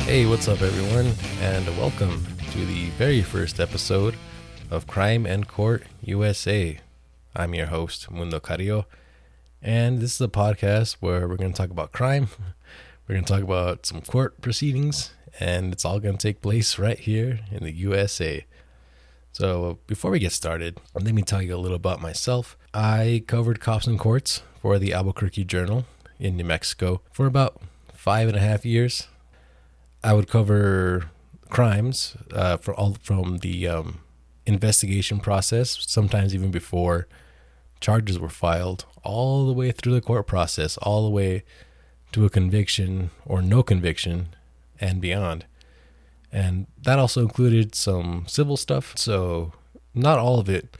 Hey, what's up, everyone, and welcome to the very first episode of Crime and Court USA. I'm your host, Mundo Carrillo, and this is a podcast where we're going to talk about crime, we're going to talk about some court proceedings, and it's all going to take place right here in the USA. So before we get started, let me tell you a little about myself. I covered cops and courts for the Albuquerque Journal in New Mexico for about 5.5 years. I would cover crimes from the investigation process, sometimes even before charges were filed, all the way through the court process, all the way to a conviction or no conviction and beyond. And that also included some civil stuff. So not all of it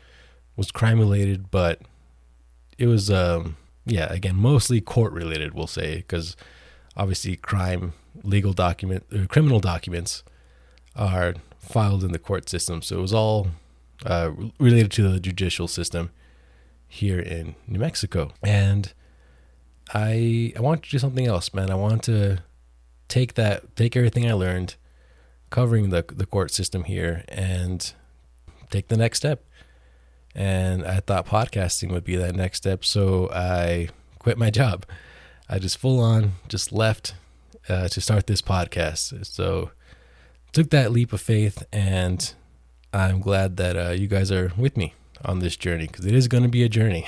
was crime related, but it was, mostly court related, we'll say, because obviously criminal documents are filed in the court system. So it was all related to the judicial system here in New Mexico. And I want to do something else, man. I want to take everything I learned covering the court system here and take the next step. And I thought podcasting would be that next step. So I quit my job. I just left to start this podcast. So took that leap of faith, and I'm glad that you guys are with me on this journey, because it is going to be a journey.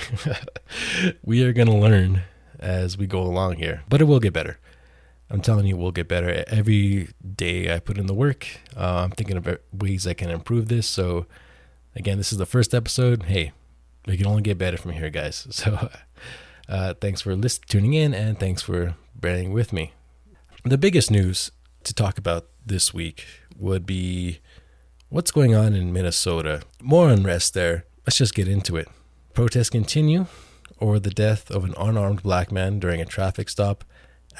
We are going to learn as we go along here, but it will get better. I'm telling you, it will get better. Every day I put in the work, I'm thinking of ways I can improve this. So again, this is the first episode. Hey, we can only get better from here, guys. So thanks for tuning in, and thanks for bearing with me. The biggest news to talk about this week would be what's going on in Minnesota. More unrest there. Let's just get into it. Protests continue over the death of an unarmed black man during a traffic stop,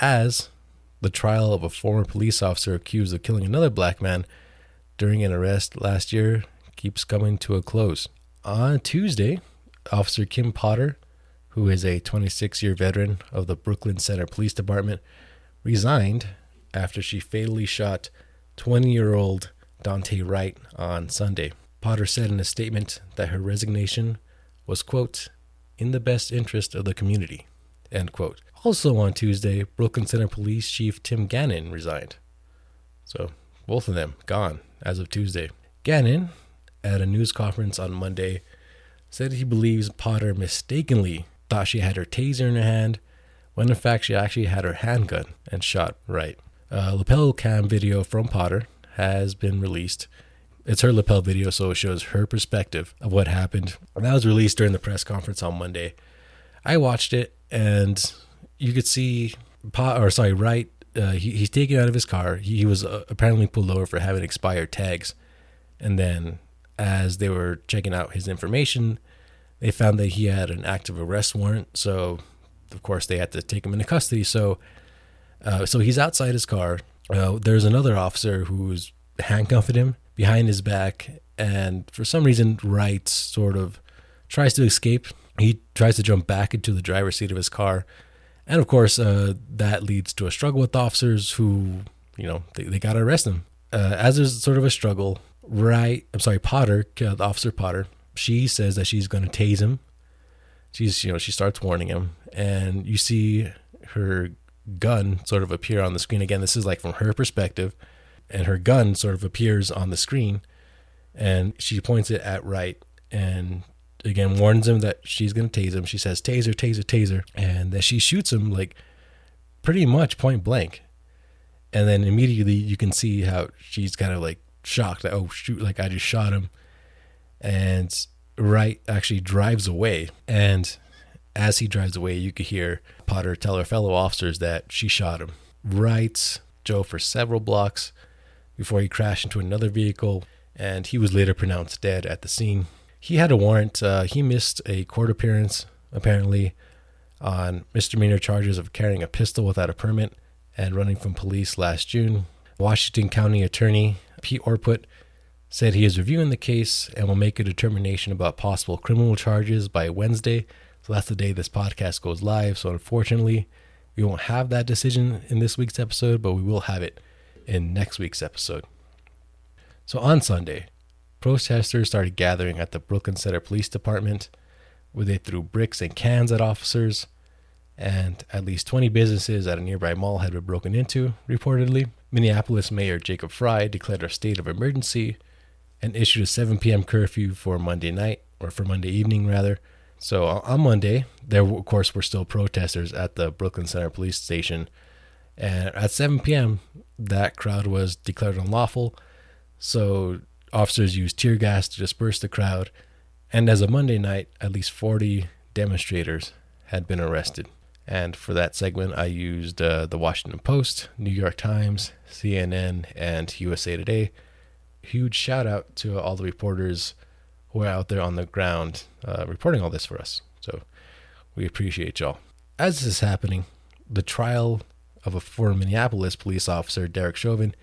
as the trial of a former police officer accused of killing another black man during an arrest last year keeps coming to a close. On Tuesday, Officer Kim Potter, who is a 26-year veteran of the Brooklyn Center Police Department, resigned after she fatally shot 20-year-old Dante Wright on Sunday. Potter said in a statement that her resignation was, quote, in the best interest of the community, end quote. Also on Tuesday, Brooklyn Center Police Chief Tim Gannon resigned. So both of them gone as of Tuesday. Gannon, at a news conference on Monday, said he believes Potter mistakenly thought she had her taser in her hand, when in fact she actually had her handgun and shot Wright. Lapel cam video from Potter has been released. It's her lapel video, so it shows her perspective of what happened. And that was released during the press conference on Monday. I watched it, and you could see Wright. He's taken out of his car. He was apparently pulled over for having expired tags. And then as they were checking out his information, they found that he had an active arrest warrant. So of course they had to take him into custody. So he's outside his car. There's another officer who's handcuffed him behind his back. And for some reason, Wright sort of tries to escape. He tries to jump back into the driver's seat of his car. And of course, that leads to a struggle with officers who, they got to arrest him. As there's sort of a struggle, Potter, Officer Potter, she says that she's going to tase him. She starts warning him, and you see her gun sort of appear on the screen. Again, this is like from her perspective, and her gun sort of appears on the screen, and she points it at Wright, and again warns him that she's going to tase him. She says, taser, taser, taser, and then she shoots him like pretty much point blank. And then immediately you can see how she's kind of like shocked that, oh shoot, like I just shot him. And Wright actually drives away, and as he drives away, you could hear Potter tell her fellow officers that she shot him. Wright drove for several blocks before he crashed into another vehicle, and he was later pronounced dead at the scene. He had a warrant. He missed a court appearance, apparently, on misdemeanor charges of carrying a pistol without a permit and running from police last June. Washington County Attorney Pete Orput said he is reviewing the case and will make a determination about possible criminal charges by Wednesday. So that's the day this podcast goes live. So unfortunately, we won't have that decision in this week's episode, but we will have it in next week's episode. So on Sunday, protesters started gathering at the Brooklyn Center Police Department, where they threw bricks and cans at officers, and at least 20 businesses at a nearby mall had been broken into, reportedly. Minneapolis Mayor Jacob Frey declared a state of emergency and issued a 7 p.m. curfew for Monday night, or for Monday evening, rather. So on Monday, there, of course, were still protesters at the Brooklyn Center Police Station. And at 7 p.m., that crowd was declared unlawful. So officers used tear gas to disperse the crowd. And as of Monday night, at least 40 demonstrators had been arrested. And for that segment, I used the Washington Post, New York Times, CNN, and USA Today. Huge shout out to all the reporters who are out there on the ground reporting all this for us. So we appreciate y'all. As this is happening, the trial of a former Minneapolis police officer, Derek Chauvin,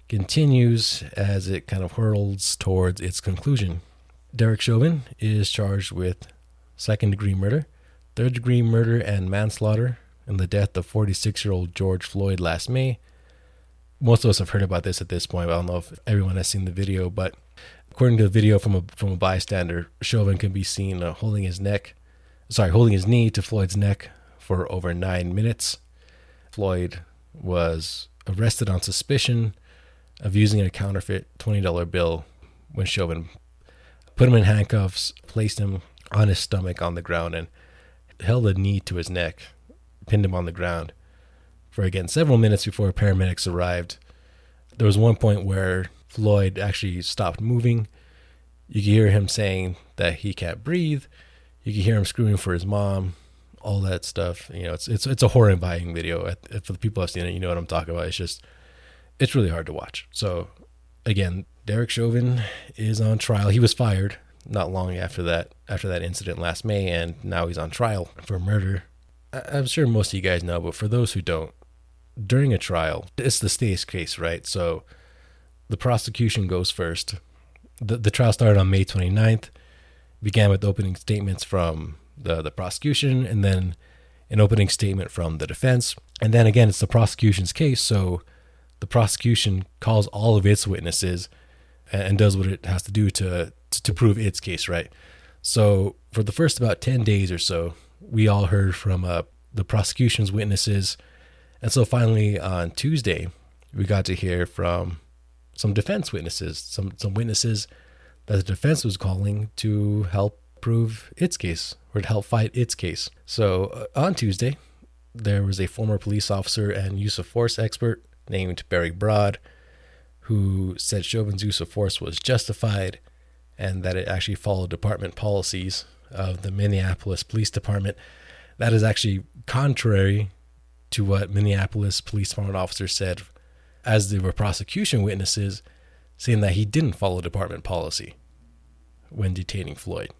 continues as it kind of hurtles towards its conclusion. Derek Chauvin is charged with second-degree murder, third-degree murder, and manslaughter in the death of 46-year-old George Floyd last May. Most of us have heard about this at this point. I don't know if everyone has seen the video, but according to the video from a bystander, Chauvin can be seen holding his knee to Floyd's neck for over 9 minutes. Floyd was arrested on suspicion of using a counterfeit $20 bill when Chauvin put him in handcuffs, placed him on his stomach on the ground, and held a knee to his neck, pinned him on the ground for, again, several minutes before paramedics arrived. There was one point where Floyd actually stopped moving. You could hear him saying that he can't breathe. You could hear him screaming for his mom, all that stuff. You know, it's a horrifying video. For the people who have seen it, you know what I'm talking about. It's really hard to watch. So, again, Derek Chauvin is on trial. He was fired not long after that incident last May, and now he's on trial for murder. I'm sure most of you guys know, but for those who don't, during a trial, it's the state's case, right? So the prosecution goes first. The trial started on May 29th, began with opening statements from the prosecution, and then an opening statement from the defense. And then again, it's the prosecution's case, so the prosecution calls all of its witnesses and does what it has to do to prove its case, right? So for the first about 10 days or so, we all heard from the prosecution's witnesses. And so finally on Tuesday, we got to hear from some defense witnesses, some witnesses that the defense was calling to help prove its case, or to help fight its case. So on Tuesday, there was a former police officer and use of force expert named Barry Broad, who said Chauvin's use of force was justified and that it actually followed department policies of the Minneapolis Police Department. That is actually contrary to what Minneapolis Police Department officers said, as they were prosecution witnesses, saying that he didn't follow department policy when detaining Floyd.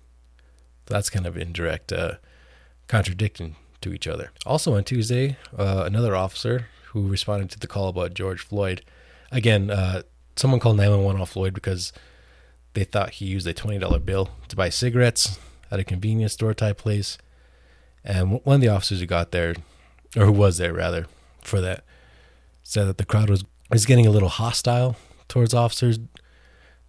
So that's kind of indirect contradicting to each other. Also on Tuesday, another officer who responded to the call about George Floyd, again, someone called 911 on Floyd because they thought he used a $20 bill to buy cigarettes at a convenience store type place. And one of the officers who got there, or who was there rather, for that, said that the crowd was getting a little hostile towards officers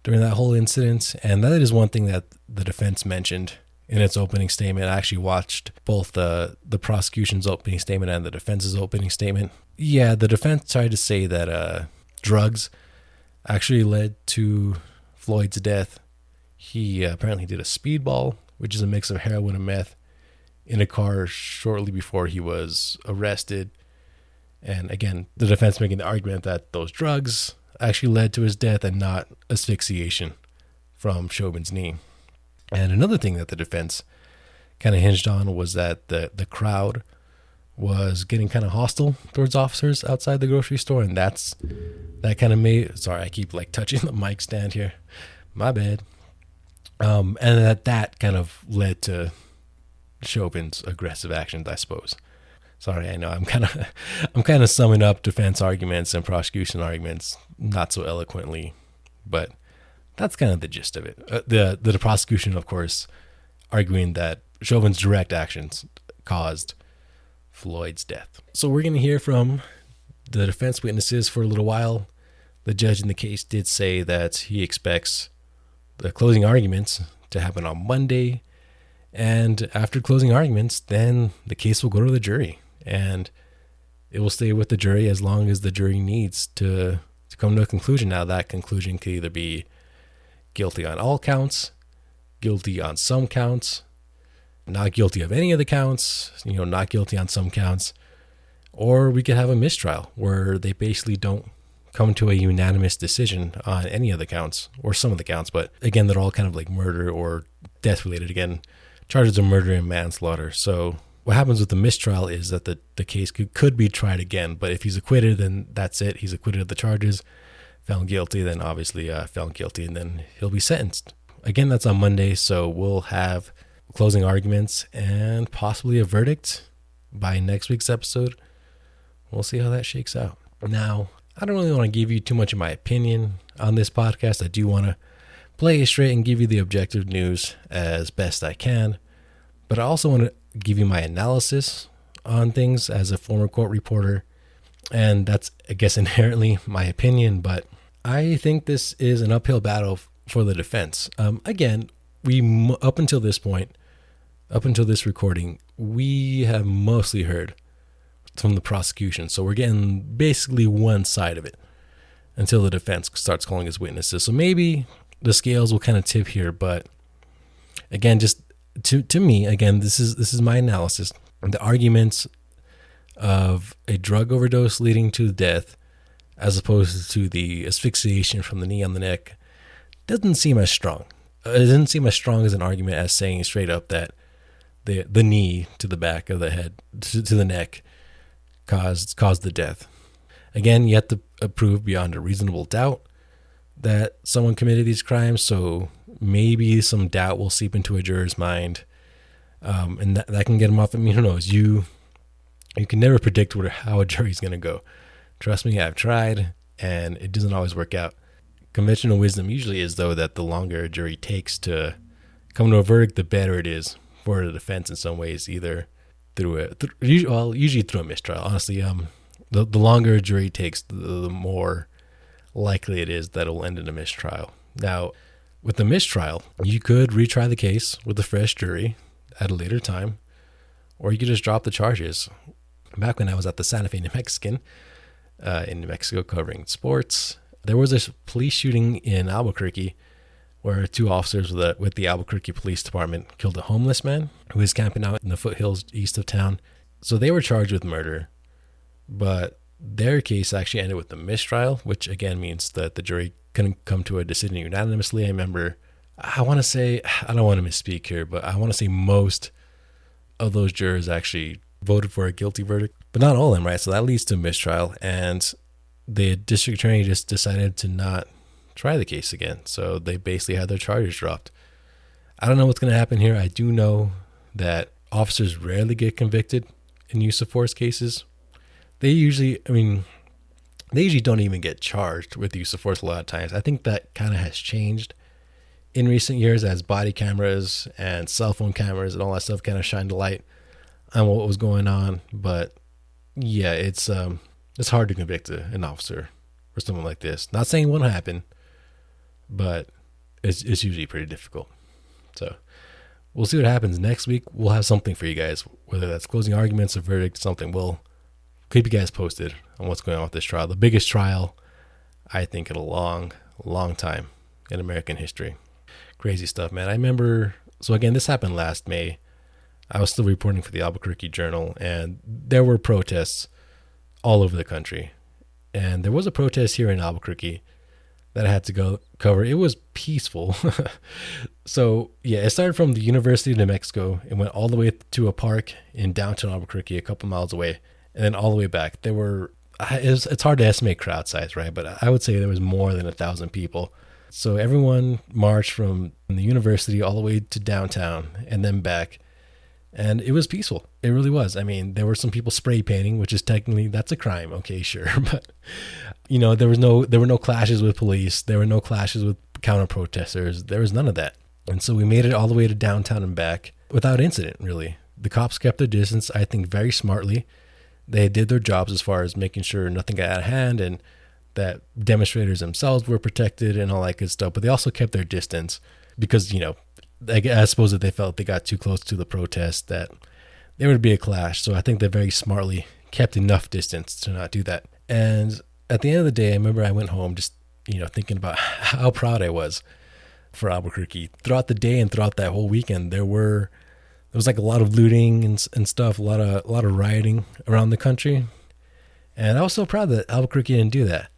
during that whole incident. And that is one thing that the defense mentioned in its opening statement. I actually watched both the prosecution's opening statement and the defense's opening statement. Yeah, the defense tried to say that drugs actually led to Floyd's death. He apparently did a speedball, which is a mix of heroin and meth, in a car shortly before he was arrested. And again, the defense making the argument that those drugs actually led to his death and not asphyxiation from Chauvin's knee. And another thing that the defense kind of hinged on was that the crowd was getting kind of hostile towards officers outside the grocery store, and that kind of made, sorry, I keep like touching the mic stand here, my bad. And that kind of led to Chauvin's aggressive actions, I suppose. Sorry, I know I'm kind of summing up defense arguments and prosecution arguments not so eloquently, but that's kind of the gist of it. The prosecution, of course, arguing that Chauvin's direct actions caused Floyd's death. So we're going to hear from the defense witnesses for a little while. The judge in the case did say that he expects the closing arguments to happen on Monday. And after closing arguments, then the case will go to the jury. And it will stay with the jury as long as the jury needs to come to a conclusion. Now, that conclusion could either be guilty on all counts, guilty on some counts, not guilty of any of the counts, not guilty on some counts, or we could have a mistrial where they basically don't come to a unanimous decision on any of the counts or some of the counts. But again, they're all kind of like murder or death related. Again, charges of murder and manslaughter. So what happens with the mistrial is that the case could be tried again. But if he's acquitted, then that's it. He's acquitted of the charges. Found guilty, then obviously found guilty, and then he'll be sentenced. Again, that's on Monday, so we'll have closing arguments and possibly a verdict by next week's episode. We'll see how that shakes out. Now, I don't really want to give you too much of my opinion on this podcast. I do want to play it straight and give you the objective news as best I can. But I also want to give you my analysis on things as a former court reporter. And that's, I guess, inherently my opinion. But I think this is an uphill battle for the defense. Again, up until this point, up until this recording, we have mostly heard from the prosecution. So we're getting basically one side of it until the defense starts calling as witnesses. So maybe the scales will kind of tip here. But again, just to me, again, this is my analysis. The arguments of a drug overdose leading to death as opposed to the asphyxiation from the knee on the neck doesn't seem as strong. It doesn't seem as strong as an argument as saying straight up that the knee to the back of the head to the neck caused the death. Again, you have to prove beyond a reasonable doubt that someone committed these crimes, so maybe some doubt will seep into a juror's mind, and that can get them off. I mean, who knows? You can never predict how a jury's going to go. Trust me, I've tried, and it doesn't always work out. Conventional wisdom usually is, though, that the longer a jury takes to come to a verdict, the better it is for the defense in some ways, either usually through a mistrial. Honestly, the longer a jury takes, the more likely it is that it will end in a mistrial. Now, with the mistrial, you could retry the case with a fresh jury at a later time, or you could just drop the charges. Back when I was at the Santa Fe New Mexican in New Mexico covering sports, there was a police shooting in Albuquerque where two officers with the Albuquerque Police Department killed a homeless man who was camping out in the foothills east of town. So they were charged with murder, but their case actually ended with a mistrial, which again means that the jury couldn't come to a decision unanimously. I remember, I don't want to misspeak here, but I want to say most of those jurors actually voted for a guilty verdict, but not all of them, right? So that leads to a mistrial, and the district attorney just decided to not try the case again. So they basically had their charges dropped. I don't know what's going to happen here. I do know that officers rarely get convicted in use of force cases. They usually don't even get charged with use of force a lot of times. I think that kind of has changed in recent years as body cameras and cell phone cameras and all that stuff kind of shined a light on what was going on. But yeah, it's hard to convict an officer for something like this. Not saying it won't happen, but it's usually pretty difficult. So we'll see what happens next week. We'll have something for you guys, whether that's closing arguments or verdict, something. We'll keep you guys posted on what's going on with this trial. The biggest trial, I think, in a long, long time in American history. Crazy stuff, man. I remember, so again, this happened last May. I was still reporting for the Albuquerque Journal, and there were protests all over the country. And there was a protest here in Albuquerque that I had to go cover. It was peaceful. So yeah, it started from the University of New Mexico. It went all the way to a park in downtown Albuquerque, a couple miles away, and then all the way back. It's hard to estimate crowd size, right? But I would say there was more than 1,000 people. So everyone marched from the university all the way to downtown and then back. And it was peaceful. It really was. I mean, there were some people spray painting, which is technically, that's a crime. Okay, sure. But, there were no clashes with police. There were no clashes with counter protesters. There was none of that. And so we made it all the way to downtown and back without incident, really. The cops kept their distance, I think, very smartly. They did their jobs as far as making sure nothing got out of hand, and that demonstrators themselves were protected and all that good stuff, but they also kept their distance because, I suppose that they felt they got too close to the protest that there would be a clash. So I think they very smartly kept enough distance to not do that. And at the end of the day, I remember I went home just, thinking about how proud I was for Albuquerque. Throughout the day and throughout that whole weekend, there was like a lot of looting and stuff, a lot of rioting around the country. And I was so proud that Albuquerque didn't do that.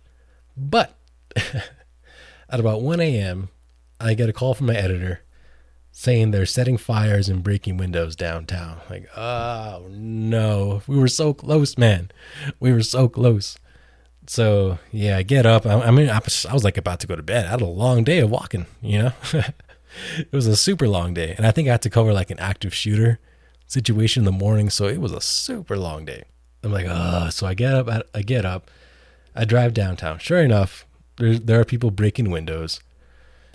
But at about 1 a.m., I get a call from my editor saying they're setting fires and breaking windows downtown. Like, oh no, we were so close, man. We were so close. So yeah, I get up. I was like about to go to bed. I had a long day of walking, It was a super long day. And I think I had to cover like an active shooter situation in the morning. So it was a super long day. I'm like, so I get up, I drive downtown. Sure enough, there are people breaking windows.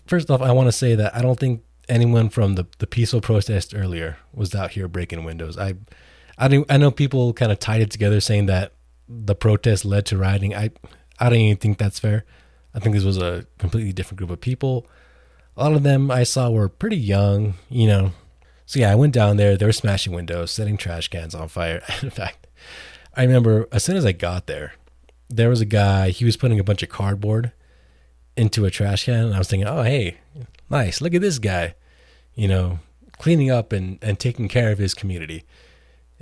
First off, I want to say that I don't think anyone from the peaceful protest earlier was out here breaking windows. I know people kind of tied it together saying that the protest led to rioting. I don't even think that's fair. I think this was a completely different group of people. A lot of them I saw were pretty young, So yeah, I went down there. They were smashing windows, setting trash cans on fire. In fact, I remember as soon as I got there was a guy, he was putting a bunch of cardboard into a trash can. And I was thinking, oh, hey, nice. Look at this guy, cleaning up and taking care of his community.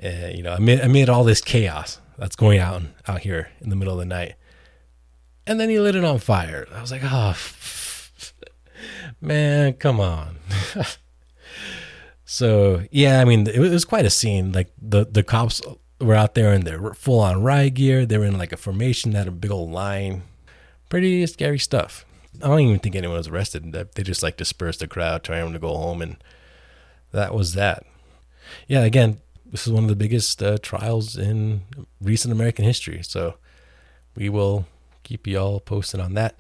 Amid all this chaos that's going out here in the middle of the night. And then he lit it on fire. I was like, oh, man, come on. So, yeah, it was quite a scene. Like the cops were out there in their full on riot gear. They were in like a formation, that a big old line. Pretty scary stuff. I don't even think anyone was arrested. They just like dispersed the crowd, trying them to go home. And that was that. Yeah, again, this is one of the biggest trials in recent American history. So we will keep you all posted on that.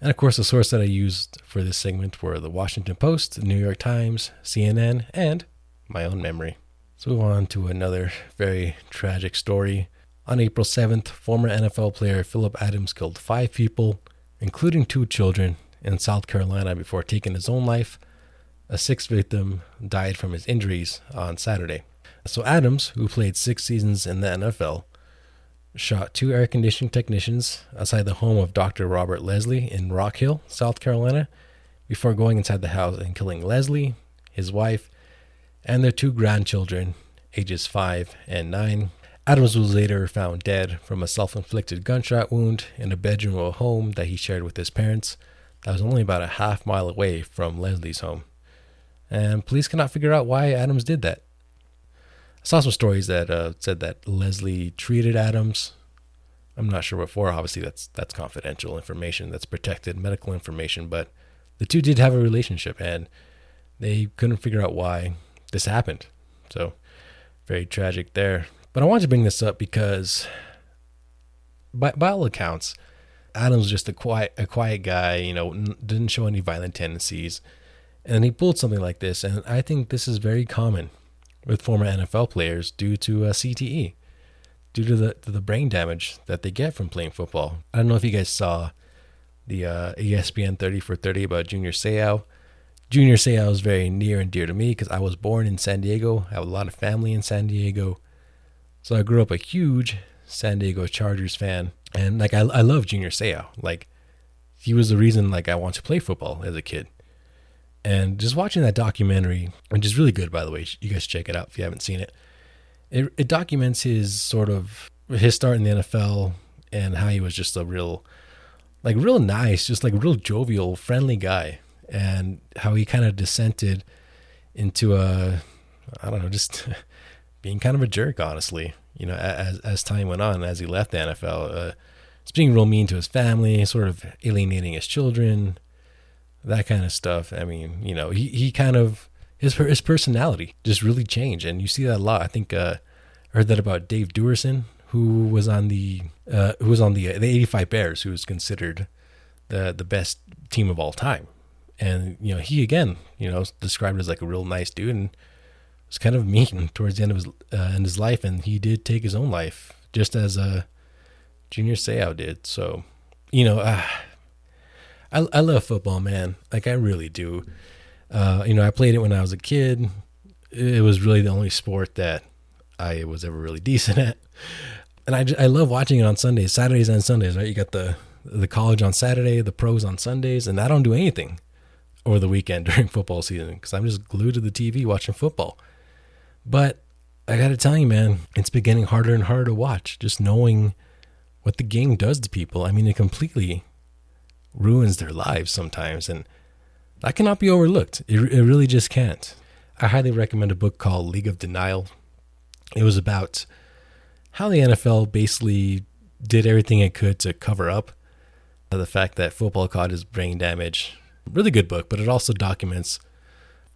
And of course, the source that I used for this segment were the Washington Post, the New York Times, CNN, and my own memory. So move on to another very tragic story. On April 7th, former NFL player Philip Adams killed 5 people, including 2 children, in South Carolina before taking his own life. A 6th victim died from his injuries on Saturday. So Adams, who played 6 seasons in the NFL, shot 2 air conditioning technicians outside the home of Dr. Robert Leslie in Rock Hill, South Carolina, before going inside the house and killing Leslie, his wife, and their 2 grandchildren, ages 5 and 9. Adams was later found dead from a self-inflicted gunshot wound in a bedroom of a home that he shared with his parents that was only about a half-mile away from Leslie's home. And police cannot figure out why Adams did that. I saw some stories that said that Leslie treated Adams. I'm not sure what for. Obviously, that's confidential information. That's protected medical information. But the 2 did have a relationship, and they couldn't figure out why this happened. So, very tragic there. But I wanted to bring this up because, by all accounts, Adams was just a quiet guy. Didn't show any violent tendencies, and he pulled something like this. And I think this is very common with former NFL players due to CTE, due to the brain damage that they get from playing football. I don't know if you guys saw the ESPN 30 for 30 about Junior Seau. Junior Seau is very near and dear to me because I was born in San Diego. I have a lot of family in San Diego. So I grew up a huge San Diego Chargers fan. And I love Junior Seau. He was the reason I wanted to play football as a kid. And just watching that documentary, which is really good, by the way, you guys check it out if you haven't seen it. It documents his start in the NFL and how he was just a real nice, just real jovial, friendly guy, and how he kind of descended into just being kind of a jerk, honestly. As time went on, as he left the NFL, just being real mean to his family, sort of alienating his children. That kind of stuff. He kind of, his personality just really changed. And you see that a lot. I think I heard that about Dave Duerson, who was on the 85 Bears, who was considered the best team of all time. And, he again, described as a real nice dude and was kind of mean towards the end of his life. And he did take his own life, just as Junior Seau did. So I love football, man. Like, I really do. I played it when I was a kid. It was really the only sport that I was ever really decent at. And I love watching it on Sundays, Saturdays and Sundays, right? You got the college on Saturday, the pros on Sundays, and I don't do anything over the weekend during football season because I'm just glued to the TV watching football. But I got to tell you, man, it's been getting harder and harder to watch, just knowing what the game does to people. I mean, it completely ruins their lives sometimes, and that cannot be overlooked. It really just can't. I highly recommend a book called League of Denial. It was about how the NFL basically did everything it could to cover up the fact that football causes brain damage. Really good book, but it also documents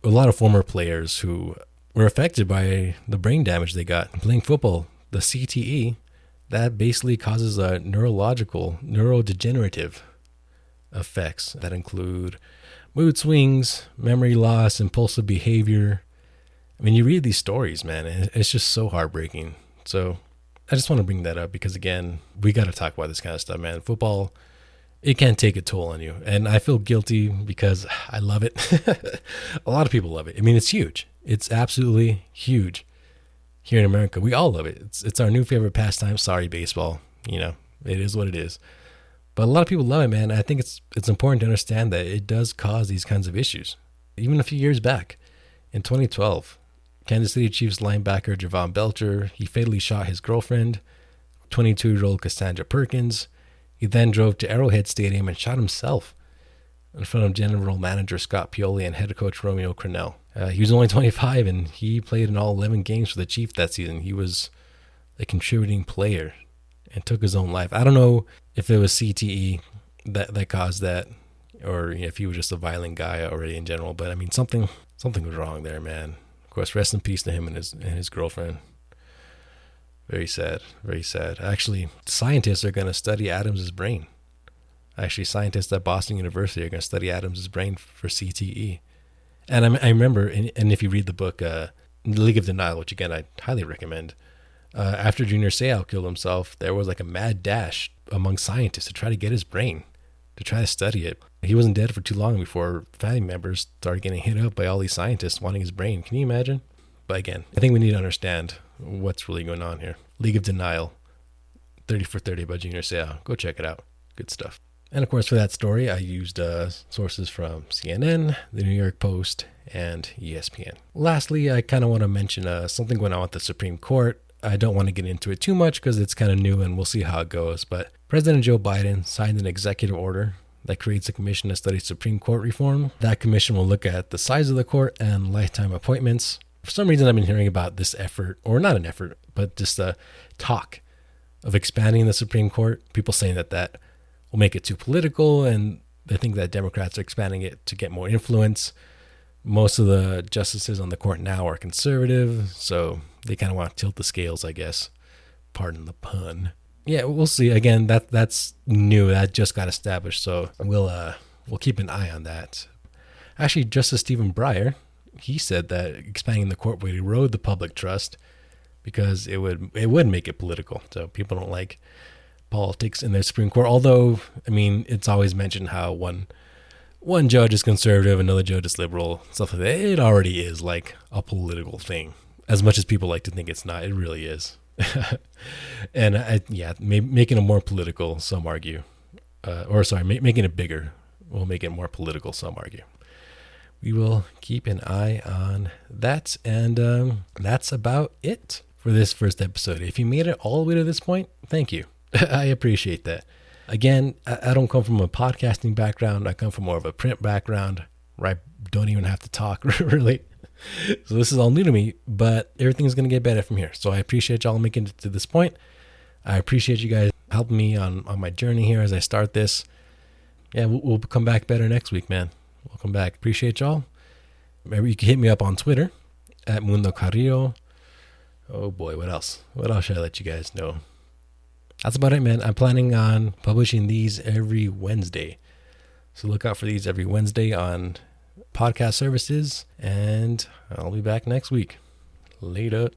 a lot of former players who were affected by the brain damage they got playing football. The CTE, that basically causes a neurodegenerative effects that include mood swings, memory loss, impulsive behavior. I mean, you read these stories, man, and it's just so heartbreaking. So I just want to bring that up because, again, we got to talk about this kind of stuff, man. Football, it can take a toll on you. And I feel guilty because I love it. A lot of people love it. I mean, it's huge. It's absolutely huge here in America. We all love it. It's our new favorite pastime. Sorry, baseball. It is what it is. But a lot of people love it, man. I think it's important to understand that it does cause these kinds of issues. Even a few years back, in 2012, Kansas City Chiefs linebacker Javon Belcher, he fatally shot his girlfriend, 22-year-old Cassandra Perkins. He then drove to Arrowhead Stadium and shot himself in front of general manager Scott Pioli and head coach Romeo Crennel. He was only 25, and he played in all 11 games for the Chiefs that season. He was a contributing player and took his own life. I don't know if it was CTE that caused that, or if he was just a violent guy already in general. But I mean, something was wrong there, man. Of course, rest in peace to him and his girlfriend. Very sad, very sad. Actually, scientists are going to study Adams's brain. Actually, scientists at Boston University are going to study Adams's brain for CTE. And I remember, and if you read the book, League of Denial, which again I highly recommend, after Junior Seau killed himself, there was like a mad dash among scientists to try to get his brain, to try to study it. He wasn't dead for too long before family members started getting hit up by all these scientists wanting his brain. Can you imagine? But again, I think we need to understand what's really going on here. League of Denial, 30 for 30 by Junior Seau. Go check it out. Good stuff. And of course, for that story, I used sources from CNN, the New York Post, and ESPN. Lastly, I kind of want to mention something going on with the Supreme Court. I don't want to get into it too much because it's kind of new and we'll see how it goes. But President Joe Biden signed an executive order that creates a commission to study Supreme Court reform. That commission will look at the size of the court and lifetime appointments. For some reason, I've been hearing about this effort, or not an effort, but just a talk of expanding the Supreme Court. People saying that will make it too political, and they think that Democrats are expanding it to get more influence. Most of the justices on the court now are conservative, so they kind of want to tilt the scales, I guess. Pardon the pun. Yeah, we'll see. Again, that's new. That just got established, so we'll keep an eye on that. Actually, Justice Stephen Breyer, he said that expanding the court would erode the public trust because it would make it political. So people don't like politics in the Supreme Court. Although, I mean, it's always mentioned how one judge is conservative, another judge is liberal, stuff like that. It already is like a political thing. As much as people like to think it's not, it really is. And making it more political, some argue. Making it bigger will make it more political, some argue. We will keep an eye on that. And that's about it for this first episode. If you made it all the way to this point, thank you. I appreciate that. Again, I don't come from a podcasting background. I come from more of a print background where I don't even have to talk, really. So this is all new to me, but everything's going to get better from here. So I appreciate y'all making it to this point. I appreciate you guys helping me on my journey here as I start this. Yeah, we'll come back better next week, man. We'll come back. Appreciate y'all. Maybe you can hit me up on Twitter at Mundo Carrillo. Oh boy, what else? What else should I let you guys know? That's about it, man. I'm planning on publishing these every Wednesday. So look out for these every Wednesday on podcast services. And I'll be back next week. Later.